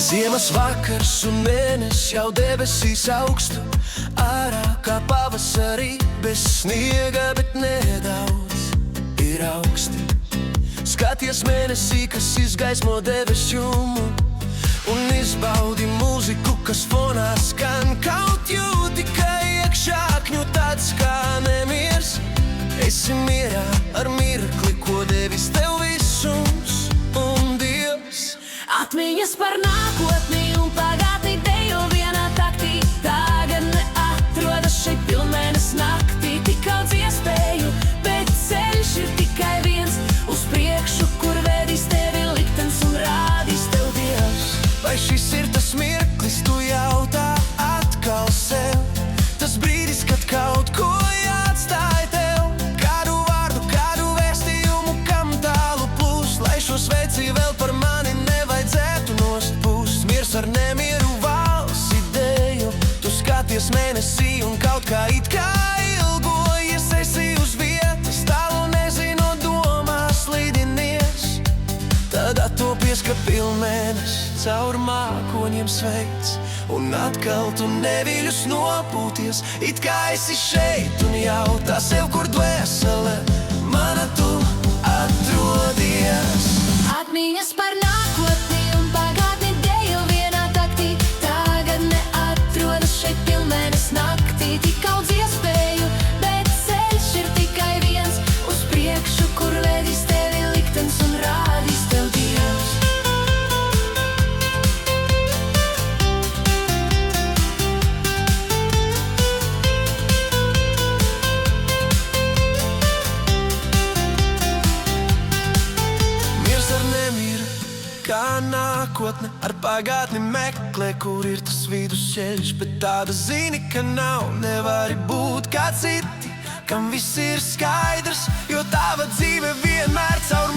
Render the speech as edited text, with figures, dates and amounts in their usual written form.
Ziemas vakars un mēnesis jau debesīs augstu, ārā kā pavasarī, bez sniega, bet nedaudz ir augsti. Skaties mēnesī, kas izgaismo debesjumu, un izbaudi mūziku, kas fonā skan. Kaut jūti, ka iekšā kņu tāds kā nemiers. Esi mierā ar mirkli, ko devis tev visums un Dievs. Atmiņas par nākotni un pagātni dejo vienā taktī. Tagad neatrodas šeit pilnmēnes naktī. Tik daudz iespēju, bet ceļš ir tikai viens. Uz priekšu, kur vedīs tevi liktenis un rādīs tev Dievs. Vai šis ir tas mirklis, tu jautā atkal sev? Tas brīdis, kad kaut ko jāatstāj tev. Kādu vārdu, kādu vēstījumu, kam tālu plūst. Lai šo sveci vēl par mani nevajadzētu nost pūst. Miers ar nemieru vals ideju. Tu skaties mēnesī un kaut kā it kā ilgojies. Esi uz vietas, tālu nezinot domās līdinies. Tad attopies, ka pilnmēnes caur mākoņiem sveic. Un atkal tu neviļus nopūties, it kā esi šeit un jautā sev, kur dvēsele mana tu atrodies. Atmiņas par nākotni un pagātni dejo vienā taktī. Tagad neatrodas šeit pilnmēnes naktī. Tik daudz iespēju, bet ceļš ir tikai viens. Uz priekšu, kur vedīs tevi liktenis un rādīs tev Dievs. Kā nākotne ar pagātni meklē, kur ir tas vidusceļš, bet tāda zini, ka nav. Nevari būt kā citi, kam viss ir skaidrs, jo tava dzīve vienmēr caur